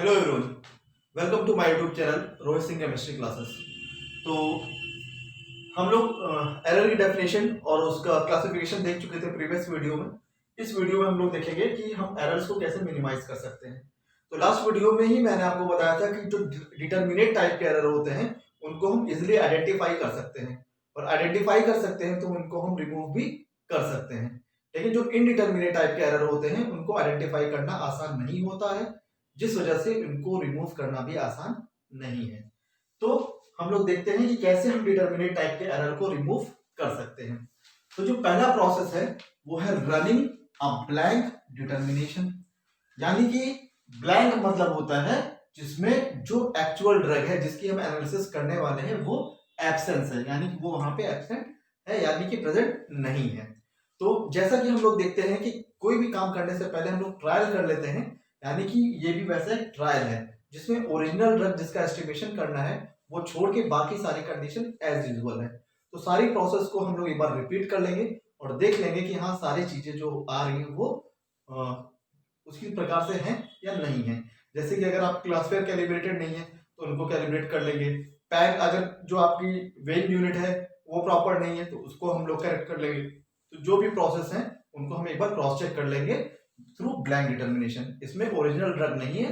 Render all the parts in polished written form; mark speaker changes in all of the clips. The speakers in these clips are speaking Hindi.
Speaker 1: Hello everyone, welcome to my YouTube channel Rohit Singh chemistry classes. तो हम लोग एरर की डेफिनेशन और उसका क्लासिफिकेशन देख चुके थे प्रीवियस वीडियो में। इस वीडियो में हम लोग देखेंगे कि हम एरर्स को कैसे मिनिमाइज कर सकते हैं। तो लास्ट वीडियो में ही मैंने आपको बताया था कि जो डिटर्मिनेट टाइप के एरर होते हैं उनको हम इजिली आइडेंटिफाई कर सकते हैं, और आइडेंटिफाई कर सकते हैं तो उनको हम रिमूव भी कर सकते हैं। लेकिन जो इनडिटर्मिनेट टाइप के एरर होते हैं उनको आइडेंटिफाई करना आसान नहीं होता है, जिस वजह से इनको रिमूव करना भी आसान नहीं है। तो हम लोग देखते हैं कि कैसे हम डिटर्मिनेट टाइप के एरर को रिमूव कर सकते हैं। तो जो पहला प्रोसेस है वो है रनिंग अ ब्लैंक डिटर्मिनेशन। यानी कि ब्लैंक मतलब होता है जिसमें जो एक्चुअल ड्रग है जिसकी हम एनालिसिस करने वाले हैं वो एब्सेंस है, यानी कि वो वहां पे एब्सेंट है, यानी कि प्रेजेंट नहीं है। तो जैसा कि हम लोग देखते हैं कि कोई भी काम करने से पहले हम लोग ट्रायल कर लेते हैं, यानी कि ये भी वैसा एक ट्रायल है जिसमें ओरिजिनल ड्रग जिसका एस्टिमेशन करना है वो छोड़ के बाकी सारी कंडीशन एज यूजुअल है। तो सारी प्रोसेस को हम लोग एक बार रिपीट कर लेंगे और देख लेंगे कि हाँ सारी चीजें जो आ रही हैं वो उसी प्रकार से हैं या नहीं है। जैसे कि अगर आप क्लासफेयर कैलिब्रेटेड नहीं है तो उनको कैलिब्रेट कर लेंगे। पैग अगर जो आपकी वेइंग यूनिट है वो प्रॉपर नहीं है तो उसको हम लोग करेक्ट कर लेंगे। तो जो भी प्रोसेस है उनको हम एक बार क्रॉस चेक कर लेंगे थ्रू ब्लैंक डिटर्मिनेशन। इसमें ओरिजिनल ड्रग नहीं है,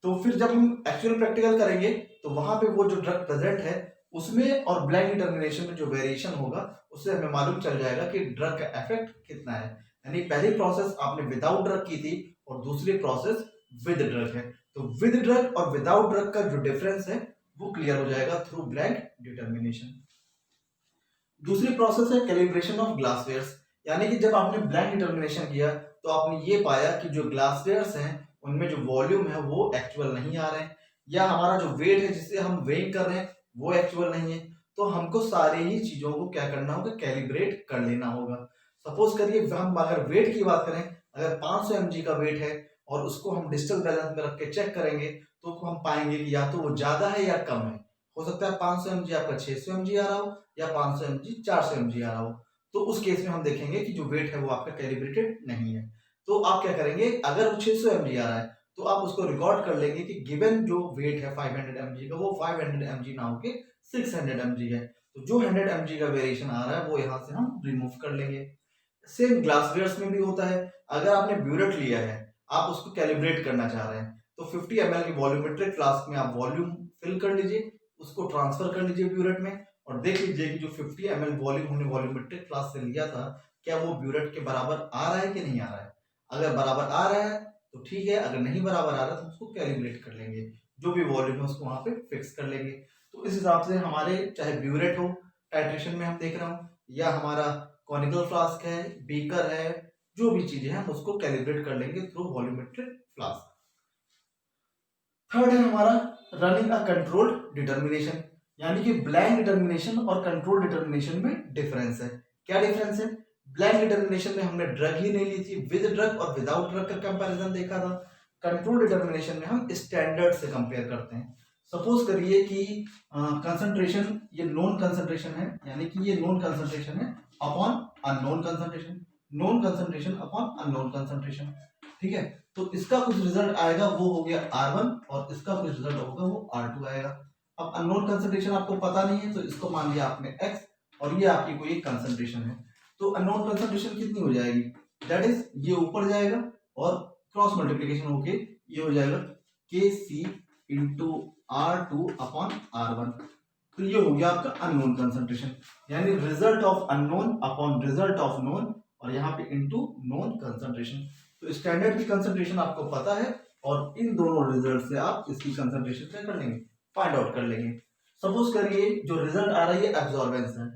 Speaker 1: तो फिर जब हम एक्चुअल प्रैक्टिकल करेंगे तो वहां पे वो जो ड्रग प्रेजेंट है उसमें और ब्लैंक डिटर्मिनेशन में जो वेरिएशन होगा उससे हमें मालूम चल जाएगा कि ड्रग का इफेक्ट कितना है। यानी पहली प्रोसेस आपने विदाउट ड्रग की थी और दूसरी प्रोसेस विद ड्रग है, तो विद ड्रग और विदाउट ड्रग का जो डिफरेंस है वो क्लियर हो जाएगा थ्रू ब्लैंक डिटर्मिनेशन। दूसरी प्रोसेस है कैलिब्रेशन ऑफ ग्लासवेयर्स। यानी कि जब आपने ब्लैंक डिटर्मिनेशन किया तो आपने ये पाया कि जो ग्लासवेयर्स हैं उनमें जो वॉल्यूम है वो एक्चुअल नहीं आ रहे हैं, या हमारा जो वेट है जिससे हम वेइंग कर रहे हैं वो एक्चुअल नहीं है। तो हमको सारी ही चीजों को क्या करना होगा, कैलिब्रेट कर लेना होगा। सपोज करिए हम अगर वेट की बात करें, अगर 500 mg का वेट है और उसको हम डिजिटल बैलेंस में रख के चेक करेंगे तो हम पाएंगे कि या तो वो ज्यादा है या कम है। हो सकता है 500 mg आपका 600 mg आ रहा हो या 500 mg 400 mg आ रहा हो। तो उस केस में हम देखेंगे कि जो वेट है वो आपका कैलिब्रेटेड नहीं है। तो आप क्या करेंगे, अगर वो 600 mg आ रहा है तो आप उसको रिकॉर्ड कर लेंगे कि गिवन जो वेट है 500 mg का वो 500 mg ना होके 600 mg है। तो जो 100 mg का वेरिएशन आ रहा है वो यहाँ से हम रिमूव कर लेंगे। सेम ग्लासवेयर्स में भी होता है। अगर आपने ब्यूरेट लिया है, आप उसको कैलिब्रेट करना चाह रहे हैं, तो 50 ml की वॉल्यूमेट्रिक फ्लास्क में आप वॉल्यूम फिल कर लीजिए, उसको ट्रांसफर कर लीजिए ब्यूरेट में और देख लीजिए कि जो 50 ml वॉल्यूम हमने वॉल्यूमेट्रिक फ्लास्क से लिया था क्या वो ब्यूरेट के बराबर आ रहा है कि नहीं आ रहा है। अगर बराबर आ रहा है तो ठीक है, अगर नहीं बराबर आ रहा है तो उसको कैलिब्रेट कर लेंगे, जो भी वॉल्यूम है उसको वहां पे फिक्स कर लेंगे। तो इस हिसाब से हमारे चाहे ब्यूरेट हो टाइट्रेशन में हम देख रहा हूँ, या हमारा कॉनिकल फ्लास्क है, बीकर है, जो भी चीजें हैं हम उसको कैलिब्रेट कर लेंगे थ्रू वॉल्यूमेट्रिक फ्लास्क। थर्ड है हमारा रनिंग अ कंट्रोल्ड डिटर्मिनेशन। यानी कि ब्लैंक डिटर्मिनेशन और कंट्रोल डिटर्मिनेशन में डिफरेंस है। क्या डिफरेंस है, ब्लैंक डिटर्मिनेशन में हमने ड्रग ही नहीं ली थी, विद ड्रग और विदाउट ड्रग का कंपैरिजन देखा था। कंट्रोल डिटर्मिनेशन में हम स्टैंडर्ड से कंपेयर करते हैं। सपोज करिए कि कंसंट्रेशन ये नोन कंसंट्रेशन है, यानी कि ये नोन कंसंट्रेशन है upon unknown concentration, known concentration upon unknown concentration. ठीक है, तो इसका कुछ रिजल्ट आएगा वो हो गया R1 और इसका कुछ रिजल्ट होगा वो R2 आएगा। अब अननोन कंसंट्रेशन आपको पता नहीं है तो इसको मान लिया आपने X और ये आपकी कोई कंसंट्रेशन है। तो अननोन कंसंट्रेशन कितनी हो जाएगी, दैट इज ये ऊपर जाएगा और क्रॉस मल्टीप्लीकेशन होके ये हो जाएगा Kc into R2 upon R1। तो ये हो गया आपका अननोन कंसंट्रेशन, यानी result of unknown upon result of known और यहाँ पे इंटू नोन कंसंट्रेशन। तो स्टैंडर्ड की कंसंट्रेशन आपको पता है और इन दोनों रिजल्ट से आप इसकी कंसंट्रेशन क्या कर लेंगे, फाइंड आउट कर लेंगे। सपोज करिए जो रिजल्ट आ रहा है ये एब्जॉर्बेंस है,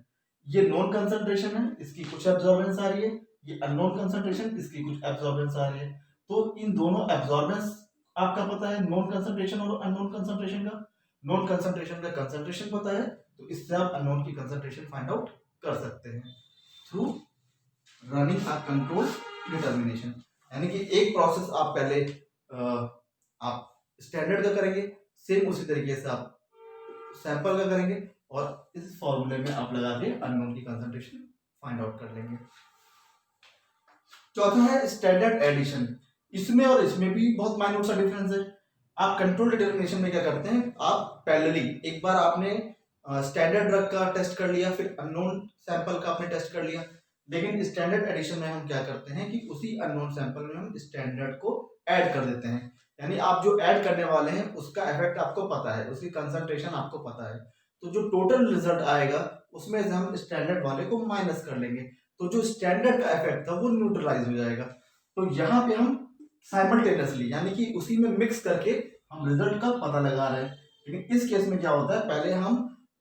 Speaker 1: ये नॉन कंसंट्रेशन है, इसकी कुछ एब्जॉर्बेंस आ रही है, ये अननोन कंसंट्रेशन इसकी कुछ एब्जॉर्बेंस आ रही है। तो इन दोनों एब्जॉर्बेंस आपका पता है नॉन कंसंट्रेशन और अननोन कंसंट्रेशन का, नॉन कंसंट्रेशन का कंसंट्रेशन पता है तो इससे आप अननोन की कंसंट्रेशन फाइंड आउट कर सकते हैं through running a control determination. यानी कि एक प्रोसेस आप पहले आप स्टैंडर्ड का करेंगे, सेम उसी तरीके से आप सैंपल का करेंगे और इस फॉर्मूले में आप लगा के अननोन की कंसंट्रेशन फाइंड आउट कर लेंगे। चौथा है स्टैंडर्ड एडिशन। इसमें और इसमें भी बहुत माइन्यूट सा डिफरेंस है। आप कंट्रोल डिटर्मिनेशन में क्या करते हैं, आप पैरेलली एक बार आपने स्टैंडर्ड ड्रग का टेस्ट कर लिया, फिर अननोन सैंपल का आपने टेस्ट कर लिया, लेकिन स्टैंडर्ड एडिशन में हम क्या करते हैं कि उसी अननोन सैंपल में हम स्टैंडर्ड को ऐड कर देते हैं। यानी आप जो ऐड करने वाले हैं उसका इफेक्ट आपको पता है, उसकी कंसंट्रेशन आपको पता है, तो जो टोटल रिजल्ट आएगा उसमें से हम स्टैंडर्ड वाले को माइनस कर लेंगे, तो जो स्टैंडर्ड का इफेक्ट था वो न्यूट्रलाइज हो जाएगा। तो यहाँ पे हम साइमल्टेनियसली यानी कि उसी में मिक्स करके हम रिजल्ट का पता लगा रहे हैं। लेकिन इस केस में क्या होता है, पहले हम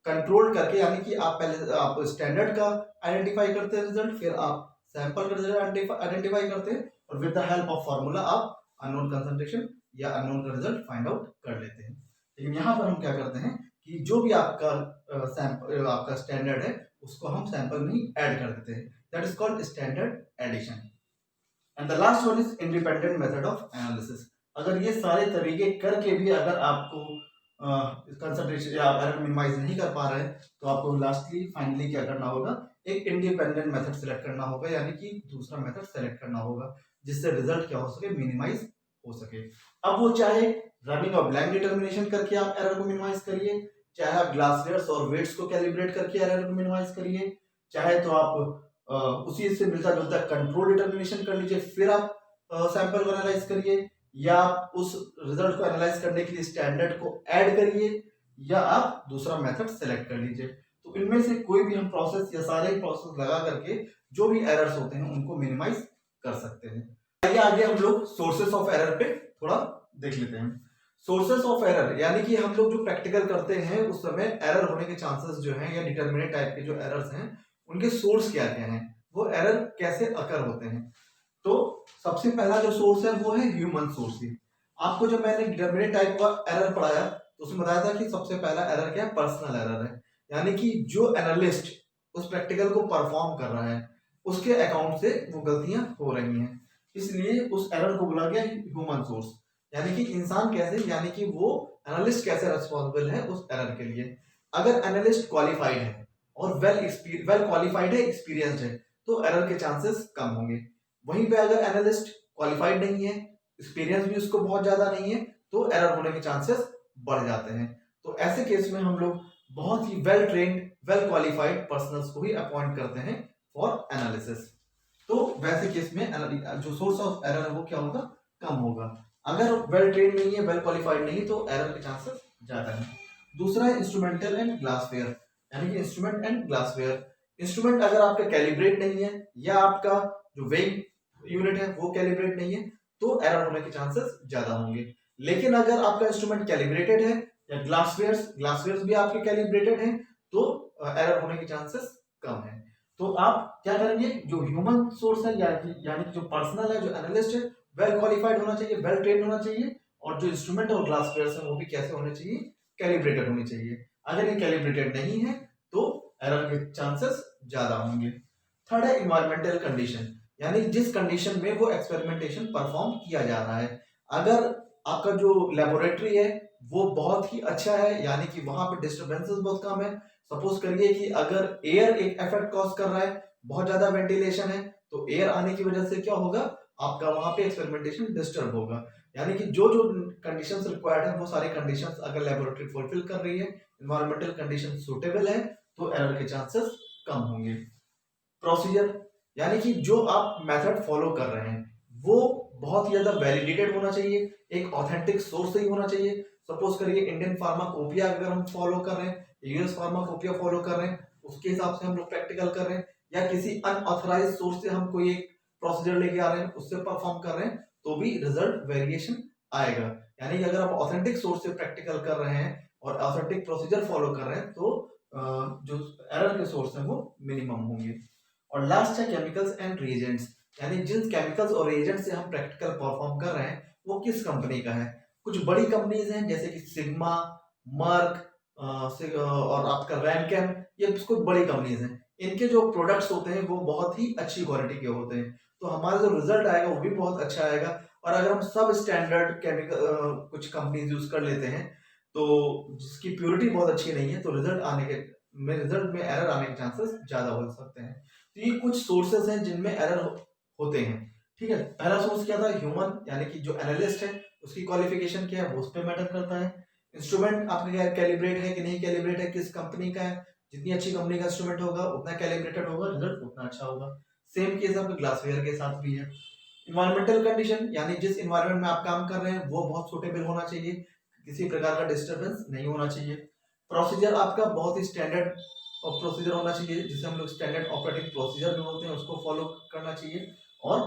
Speaker 1: कंट्रोल करके, यानी कि आप पहले आप स्टैंडर्ड का आइडेंटिफाई करते हैं रिजल्ट, फिर आप सैंपल का रिजल्ट आइडेंटिफाई करते हैं, और with the help of formula आप अननोन कंसंट्रेशन या अननोन का रिजल्ट फाइंड आउट कर लेते हैं। लेकिन यहाँ पर हम क्या करते हैं कि जो भी आपका सैंपल आपका स्टैंडर्ड है उसको हम सैंपल में ही ऐड कर देते हैं, that is called standard addition. And the last one is independent method of analysis. अगर ये सारे तरीके करके भी अगर आपको कंसंट्रेशन या एरर मिनिमाइज नहीं कर पा रहे हैं, तो आपको लास्टली फाइनली क्या करना होगा, एक इंडिपेंडेंट मेथड सेलेक्ट करना होगा, यानी कि दूसरा मेथड सेलेक्ट करना होगा जिससे रिजल्ट क्या हो सके, मिनिमाइज हो सके। अब वो चाहे रनिंग और ब्लैंक डिटर्मिनेशन करके आप एरर को मिनिमाइज करिए, चाहे आप ग्लासवेयर्स और वेट्स को कैलिब्रेट करके एरर को मिनिमाइज करिए, चाहे तो आप उसी से मिलता जुलता कंट्रोल डिटर्मिनेशन कर लीजिए, फिर आप सैंपल को एनालाइज करिए, या आप उस रिजल्ट को एनालाइज करने के लिए स्टैंडर्ड को ऐड करिए, या आप दूसरा मेथड सेलेक्ट कर लीजिए। तो इनमें से कोई भी हम प्रोसेस या सारे प्रोसेस लगा करके जो भी एरर्स होते हैं उनको मिनिमाइज कर सकते हैं। आइए आगे हम लोग सोर्सेस ऑफ एरर पे थोड़ा देख लेते हैं। सोर्सेस ऑफ एरर यानी कि हम लोग जो प्रैक्टिकल करते हैं उस समय एरर होने के चांसेस जो हैं, या डिटरमिनेट टाइप के जो एरर्स हैं उनके सोर्स क्या क्या हैं, वो एरर कैसे अकर होते हैं। तो सबसे पहला जो सोर्स है वो है ह्यूमन सोर्स ही। आपको जब मैंने डिटरमिनेट टाइप का एरर पढ़ाया तो उसमें बताया था कि सबसे पहला एरर क्या है, पर्सनल एरर है, यानी कि जो एनालिस्ट उस प्रैक्टिकल को परफॉर्म कर रहा है उसके अकाउंट से वो गलतियां हो रही हैं, इसलिए उस एरर को बोला गया ह्यूमन सोर्स। यानी कि इंसान कैसे, यानी कि वो एनालिस्ट कैसे रिस्पॉन्सिबल है उस एरर के लिए। अगर एनालिस्ट क्वालिफाइड है और वेल क्वालिफाइड है, एक्सपीरियंस्ड है, तो एरर के चांसेस कम होंगे। वहीं पे अगर एनालिस्ट क्वालिफाइड नहीं है, एक्सपीरियंस भी उसको बहुत ज्यादा नहीं है, तो एरर होने के चांसेस बढ़ जाते हैं। तो ऐसे केस में हम लोग बहुत ही well trained, well qualified personals को ही अपॉइंट करते हैं फॉर एनालिसिस। तो वैसे केस में जो सोर्स ऑफ एरर है वो क्या होगा, कम होगा। अगर वेल ट्रेन्ड नहीं है, वेल क्वालिफाइड नहीं, तो एरर के चांसेस ज्यादा है। दूसरा है इंस्ट्रूमेंटल एंड ग्लासवेयर, यानी कि इंस्ट्रूमेंट एंड ग्लासवेयर। इंस्ट्रूमेंट अगर आपका कैलिब्रेट नहीं है, या आपका जो वेइंग यूनिट है वो कैलिब्रेट नहीं है, तो एरर होने के चांसेस ज्यादा होंगे। लेकिन अगर आपका इंस्ट्रूमेंट कैलिब्रेटेड है, या ग्लासवेयर्स भी आपके कैलिब्रेटेड हैं, तो एरर होने के चांसेस कम है। तो आप क्या करेंगे, जो ह्यूमन सोर्स है यानी कि जो पर्सनल है, जो एनालिस्ट है, वेल क्वालिफाइड होना चाहिए, वेल ट्रेन्ड होना चाहिए, और जो इंस्ट्रूमेंट और ग्लासवेयर्स है वो भी कैसे होने चाहिए, कैलिब्रेटेड होनी चाहिए। अगर ये कैलिब्रेटेड नहीं है तो एरर के चांसेस ज्यादा होंगे। थर्ड है इन्वायरमेंटल कंडीशन, यानी जिस कंडीशन में वो एक्सपेरिमेंटेशन परफॉर्म किया जा रहा है। अगर आपका जो लेबोरेटरी है वो बहुत ही अच्छा है, यानी कि वहां पे डिस्टर्बेंसेस बहुत कम है। सपोज करिए कि अगर एयर एक इफेक्ट कॉज कर रहा है, बहुत ज्यादा वेंटिलेशन है, तो एयर आने की वजह से क्या होगा, आपका वहां पे एक्सपेरिमेंटेशन डिस्टर्ब होगा। यानी कि जो जो कंडीशंस रिक्वायर्ड है वो सारी कंडीशंस अगर लेबोरेटरी फुलफिल कर रही है, इन्वायरमेंटल कंडीशन सुटेबल है, तो एरर के चांसेस कम होंगे। प्रोसीजर यानी कि जो आप मेथड फॉलो कर रहे हैं वो बहुत ही ज्यादा वैलिडेटेड होना चाहिए, एक ऑथेंटिक सोर्स से ही होना चाहिए। सपोज करिए इंडियन फार्माकोपिया अगर हम फॉलो कर रहे हैं, यूएस फार्माकोपिया फॉलो कर रहे हैं, उसके हिसाब से हम लोग प्रैक्टिकल कर रहे हैं, या किसी अनऑथराइज सोर्स से हम कोई एक प्रोसीजर लेके आ रहे हैं उससे परफॉर्म कर रहे हैं, तो भी रिजल्ट वेरिएशन आएगा। यानी कि अगर आप ऑथेंटिक सोर्स से प्रैक्टिकल कर रहे हैं और ऑथेंटिक प्रोसीजर फॉलो कर रहे हैं, तो जो एरर के सोर्स हैं वो मिनिमम होंगे। और लास्ट है केमिकल्स एंड रिएजेंट्स, यानी जिन केमिकल्स और रिएजेंट्स से हम प्रैक्टिकल परफॉर्म कर रहे हैं वो किस कंपनी का है। कुछ बड़ी कंपनीज हैं जैसे कि सिग्मा, मर्क और आपका रैमकेम, ये कुछ बड़ी कंपनीज हैं। इनके जो प्रोडक्ट्स होते हैं वो बहुत ही अच्छी क्वालिटी के होते हैं, तो हमारा जो रिजल्ट आएगा वो भी बहुत अच्छा आएगा। और अगर हम सब स्टैंडर्ड केमिकल कुछ कंपनीज यूज कर लेते हैं तो जिसकी प्योरिटी बहुत अच्छी नहीं है, तो रिजल्ट में एरर आने के चांसेस ज्यादा हो सकते हैं। तो ये कुछ सोर्सेस हैं जिनमें एरर होते हैं, ठीक है। पहला सोर्स क्या था, ह्यूमन, यानी कि जो एनालिस्ट है उसकी क्वालिफिकेशन क्या है वो उस पर मैटर करता है। इंस्ट्रूमेंट आपका कैलिब्रेट है कि नहीं कैलिब्रेट है, किस कंपनी का है, जितनी अच्छी कंपनी का इंस्ट्रूमेंट होगा उतना कैलिब्रेटेड होगा, रिजल्ट उतना अच्छा होगा। सेम केस आपके ग्लासवेयर के साथ भी है। इन्वायरमेंटल कंडीशन, यानी जिस इन्वायरमेंट में आप काम कर रहे हैं वो बहुत सुटेबल होना चाहिए, किसी प्रकार का डिस्टरबेंस नहीं होना चाहिए। प्रोसीजर आपका बहुत ही स्टैंडर्ड प्रोसीजर होना चाहिए, जिसे हम लोग स्टैंडर्ड ऑपरेटिंग प्रोसीजर भी बोलते हैं, उसको फॉलो करना चाहिए। और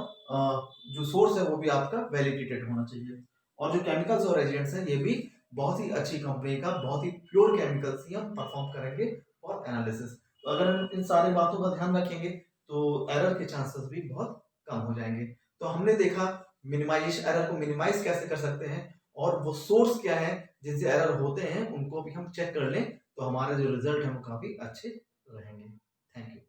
Speaker 1: जो सोर्स है वो भी आपका वैलिडेटेड होना चाहिए। और जो केमिकल्स और एजेंट्स हैं ये भी बहुत ही अच्छी कंपनी का, बहुत ही प्योर केमिकल्स ही हम परफॉर्म करेंगे फॉर एनालिसिस। तो अगर हम इन सारी बातों का ध्यान रखेंगे तो एरर के चांसेस भी बहुत कम हो जाएंगे। तो हमने देखा मिनिमाइजेशन, एरर को मिनिमाइज कैसे कर सकते हैं, और वो सोर्स क्या है जिनसे एरर होते हैं उनको भी हम चेक कर लें तो हमारे जो रिजल्ट है वो काफी अच्छे रहेंगे। Thank you.